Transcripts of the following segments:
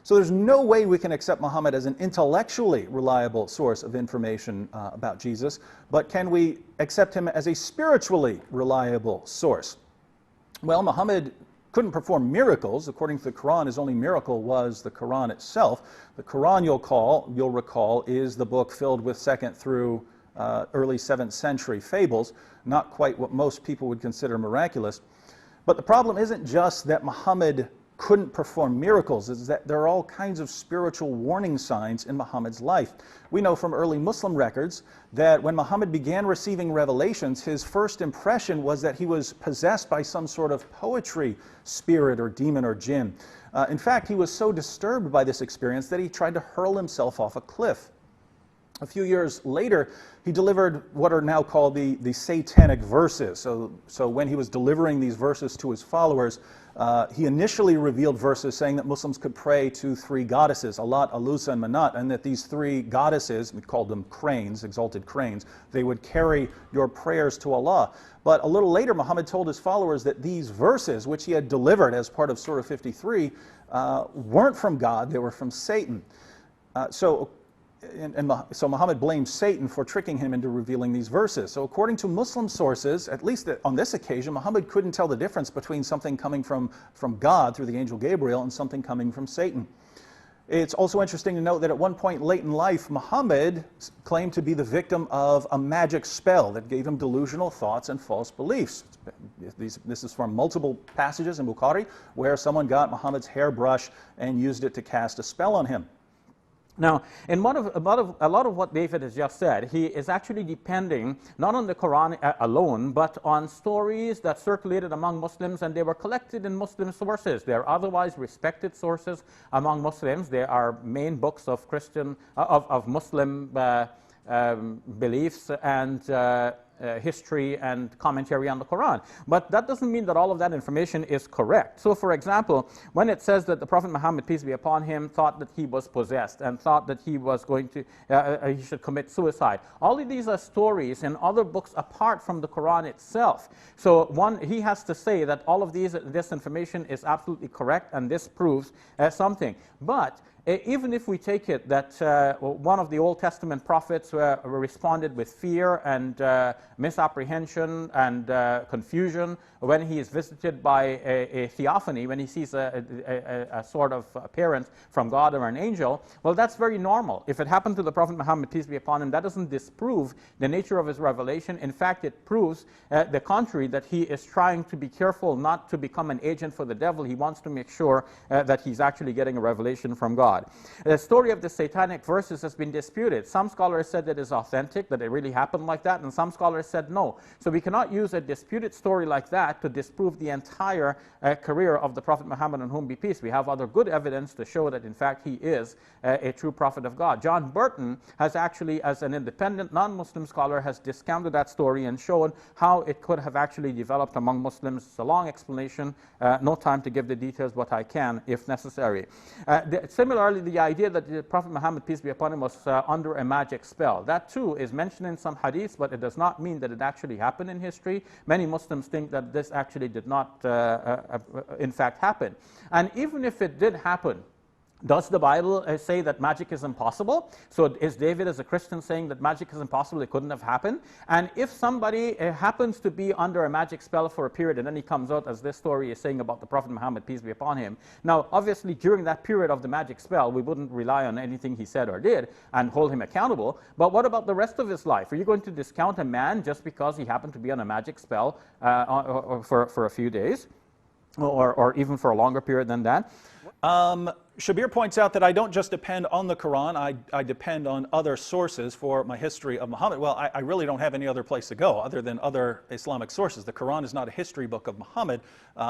So there's no way we can accept Muhammad as an intellectually reliable source of information about Jesus, but can we accept him as a spiritually reliable source? Well, Muhammad couldn't perform miracles. According to the Quran, his only miracle was the Quran itself. The Quran, you'll recall, is the book filled with 2nd through early 7th century fables, not quite what most people would consider miraculous. But the problem isn't just that Muhammad couldn't perform miracles, it's that there are all kinds of spiritual warning signs in Muhammad's life. We know from early Muslim records that when Muhammad began receiving revelations, his first impression was that he was possessed by some sort of poetry spirit or demon or jinn. In fact, he was so disturbed by this experience that he tried to hurl himself off a cliff. A few years later, he delivered what are now called the Satanic Verses. So when he was delivering these verses to his followers, he initially revealed verses saying that Muslims could pray to 3 goddesses, Alat, Alusa, and Manat, and that these 3 goddesses, we called them cranes, exalted cranes, they would carry your prayers to Allah. But a little later, Muhammad told his followers that these verses, which he had delivered as part of Surah 53, weren't from God, they were from Satan. So Muhammad blamed Satan for tricking him into revealing these verses. So according to Muslim sources, at least on this occasion, Muhammad couldn't tell the difference between something coming from God through the angel Gabriel and something coming from Satan. It's also interesting to note that at one point late in life, Muhammad claimed to be the victim of a magic spell that gave him delusional thoughts and false beliefs. This is from multiple passages in Bukhari where someone got Muhammad's hairbrush and used it to cast a spell on him. Now, in a lot of what David has just said, he is actually depending not on the Quran alone, but on stories that circulated among Muslims, and they were collected in Muslim sources. They are otherwise respected sources among Muslims. They are main books of Muslim beliefs and history and commentary on the Quran. But that doesn't mean that all of that information is correct. So for example, when it says that the Prophet Muhammad, peace be upon him, thought that he was possessed and thought that he was going to, he should commit suicide. All of these are stories in other books apart from the Quran itself. So he has to say that all of this information is absolutely correct and this proves something. But even if we take it that one of the Old Testament prophets responded with fear and misapprehension and confusion when he is visited by a theophany, when he sees a sort of appearance from God or an angel, well, that's very normal. If it happened to the Prophet Muhammad, peace be upon him, that doesn't disprove the nature of his revelation. In fact, it proves the contrary, that he is trying to be careful not to become an agent for the devil. He wants to make sure that he's actually getting a revelation from God. The story of the Satanic Verses has been disputed. Some scholars said that it's authentic, that it really happened like that, and some scholars said no. So we cannot use a disputed story like that to disprove the entire career of the Prophet Muhammad, on whom be peace. We have other good evidence to show that in fact he is a true prophet of God. John Burton has actually, as an independent non-Muslim scholar, has discounted that story and shown how it could have actually developed among Muslims. It's a long explanation, no time to give the details, but I can if necessary. Similarly, the idea that the Prophet Muhammad, peace be upon him, was under a magic spell. That too is mentioned in some hadiths, but it does not mean that it actually happened in history. Many Muslims think that this actually did not in fact happen. And even if it did happen, does the Bible say that magic is impossible? So is David as a Christian saying that magic is impossible, it couldn't have happened? And if somebody happens to be under a magic spell for a period and then he comes out, as this story is saying about the Prophet Muhammad, peace be upon him. Now obviously during that period of the magic spell, we wouldn't rely on anything he said or did and hold him accountable. But what about the rest of his life? Are you going to discount a man just because he happened to be on a magic spell for a few days? Or even for a longer period than that? Shabir points out that I don't just depend on the Quran, I depend on other sources for my history of Muhammad. Well, I really don't have any other place to go other than other Islamic sources. The Quran is not a history book of Muhammad.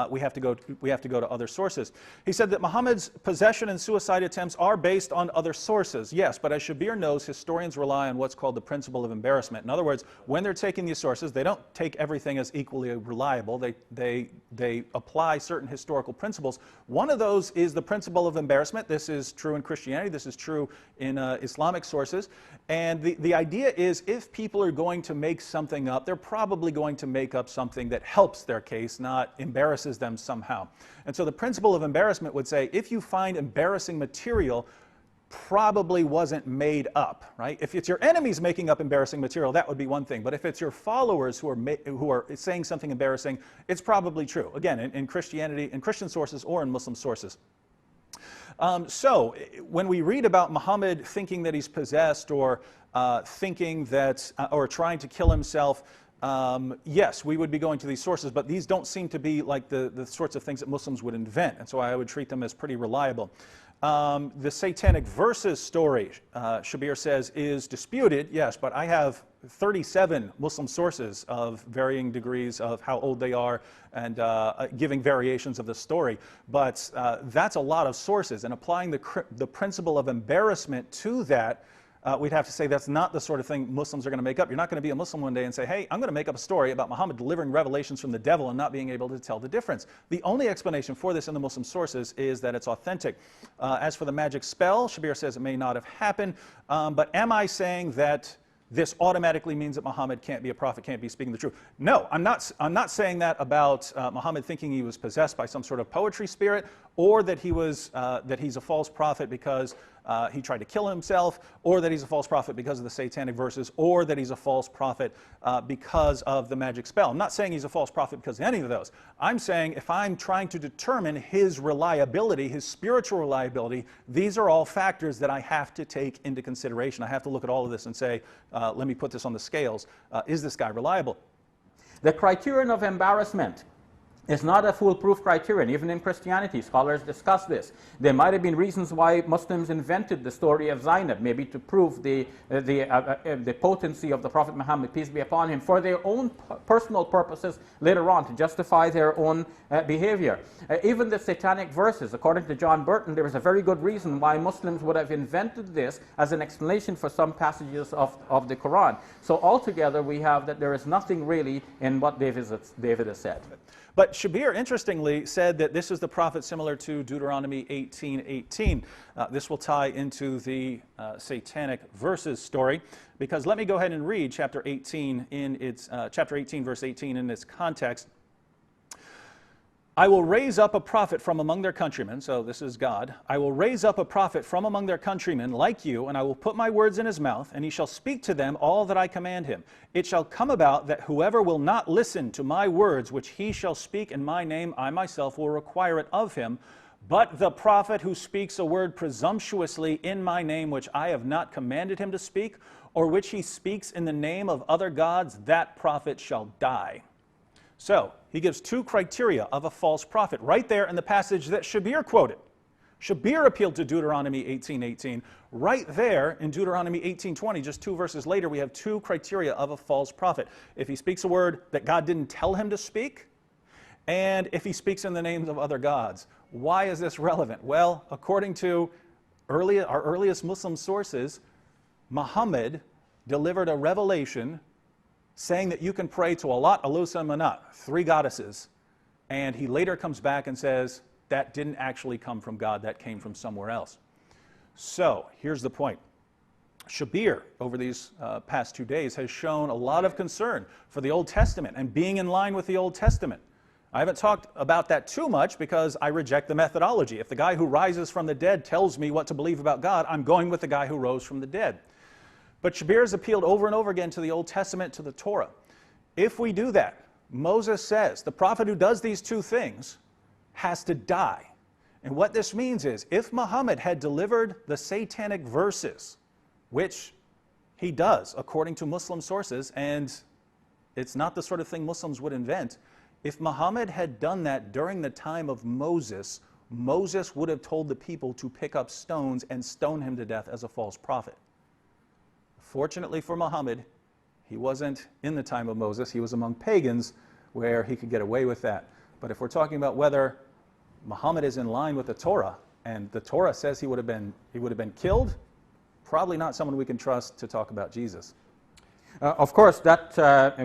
We have to go to other sources. He said that Muhammad's possession and suicide attempts are based on other sources. Yes, but as Shabir knows, historians rely on what's called the principle of embarrassment. In other words, when they're taking these sources, they don't take everything as equally reliable. They apply certain historical principles. One of those is the principle of embarrassment. embarrassment. This is true in Christianity. This is true in Islamic sources. And the idea is if people are going to make something up, they're probably going to make up something that helps their case, not embarrasses them somehow. And so the principle of embarrassment would say if you find embarrassing material, probably wasn't made up, right? If it's your enemies making up embarrassing material, that would be one thing. But if it's your followers who are saying something embarrassing, it's probably true. Again, in Christianity, in Christian sources or in Muslim sources. So when we read about Muhammad thinking that he's possessed or thinking that, or trying to kill himself, yes, we would be going to these sources, but these don't seem to be like the sorts of things that Muslims would invent, and so I would treat them as pretty reliable. The Satanic Verses story, Shabir says, is disputed, yes, but I have 37 Muslim sources of varying degrees of how old they are and giving variations of the story. But that's a lot of sources, and applying the principle of embarrassment to that, we'd have to say that's not the sort of thing Muslims are going to make up. You're not going to be a Muslim one day and say, hey, I'm going to make up a story about Muhammad delivering revelations from the devil and not being able to tell the difference. The only explanation for this in the Muslim sources is that it's authentic. As for the magic spell, Shabir says it may not have happened, but am I saying that this automatically means that Muhammad can't be a prophet, can't be speaking the truth? No, I'm not saying that about Muhammad thinking he was possessed by some sort of poetry spirit, or that he's a false prophet because he tried to kill himself, or that he's a false prophet because of the Satanic Verses, or that he's a false prophet because of the magic spell. I'm not saying he's a false prophet because of any of those. I'm saying if I'm trying to determine his reliability, his spiritual reliability, these are all factors that I have to take into consideration. I have to look at all of this and say, let me put this on the scales. Is this guy reliable? The criterion of embarrassment is not a foolproof criterion. Even in Christianity, scholars discuss this. There might have been reasons why Muslims invented the story of Zainab, maybe to prove the potency of the Prophet Muhammad, peace be upon him, for their own personal purposes later on, to justify their own behavior. Even the Satanic Verses, according to John Burton, there is a very good reason why Muslims would have invented this as an explanation for some passages of the Quran. So altogether, we have that there is nothing really in what David has said. But Shabir, interestingly, said that this is the prophet similar to Deuteronomy 18:18. This will tie into the Satanic Verses story, because let me go ahead and read chapter 18 in its chapter 18, verse 18 in its context. I will raise up a prophet from among their countrymen, so this is God. I will raise up a prophet from among their countrymen like you, and I will put my words in his mouth, and he shall speak to them all that I command him. It shall come about that whoever will not listen to my words, which he shall speak in my name, I myself will require it of him. But the prophet who speaks a word presumptuously in my name, which I have not commanded him to speak, or which he speaks in the name of other gods, that prophet shall die. So, he gives two criteria of a false prophet right there in the passage that Shabir quoted. Shabir appealed to Deuteronomy 18:18. Right there in Deuteronomy 18:20, just 2 verses later, we have two criteria of a false prophet. If he speaks a word that God didn't tell him to speak, and if he speaks in the names of other gods. Why is this relevant? Well, according to our earliest Muslim sources, Muhammad delivered a revelation saying that you can pray to Allat, Alusa, and Manat, 3 goddesses, and he later comes back and says that didn't actually come from God, that came from somewhere else. So here's the point. Shabir, over these past 2 days, has shown a lot of concern for the Old Testament and being in line with the Old Testament. I haven't talked about that too much because I reject the methodology. If the guy who rises from the dead tells me what to believe about God, I'm going with the guy who rose from the dead. But Shabir has appealed over and over again to the Old Testament, to the Torah. If we do that, Moses says the prophet who does these two things has to die. And what this means is, if Muhammad had delivered the Satanic Verses, which he does according to Muslim sources, and it's not the sort of thing Muslims would invent, if Muhammad had done that during the time of Moses, Moses would have told the people to pick up stones and stone him to death as a false prophet. Fortunately for Muhammad, he wasn't in the time of Moses. He was among pagans where he could get away with that. But if we're talking about whether Muhammad is in line with the Torah, and the Torah says he would have been killed, probably not someone we can trust to talk about Jesus. Of course, that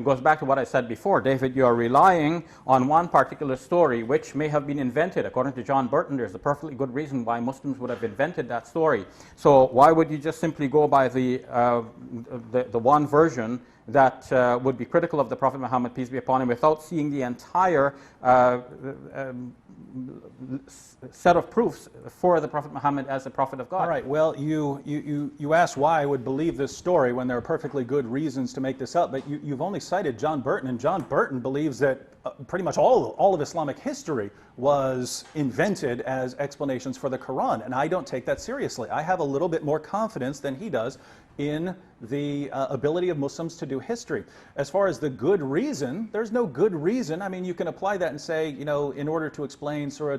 goes back to what I said before. David, you are relying on one particular story which may have been invented. According to John Burton, there's a perfectly good reason why Muslims would have invented that story. So why would you just simply go by the one version that would be critical of the Prophet Muhammad, peace be upon him, without seeing the entire set of proofs for the Prophet Muhammad as a prophet of God? All right, well, you asked why I would believe this story when there are perfectly good reasons to make this up, but you've only cited John Burton, and John Burton believes that pretty much all of Islamic history was invented as explanations for the Quran, and I don't take that seriously. I have a little bit more confidence than he does in the ability of Muslims to do history. As far as the good reason, there's no good reason. I mean, you can apply that and say, you know, in order to explain Surah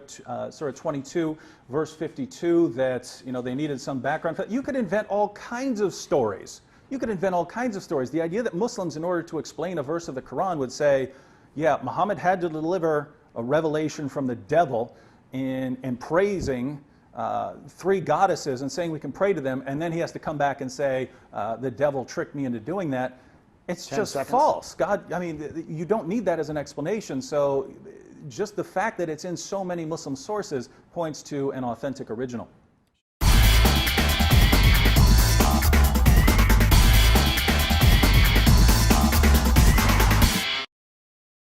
22, verse 52, that, you know, they needed some background. You could invent all kinds of stories. You could invent all kinds of stories. The idea that Muslims, in order to explain a verse of the Quran, would say, yeah, Muhammad had to deliver a revelation from the devil in praising three goddesses and saying we can pray to them, and then he has to come back and say the devil tricked me into doing that. It's just false. God, I mean, you don't need that as an explanation. So just the fact that it's in so many Muslim sources points to an authentic original.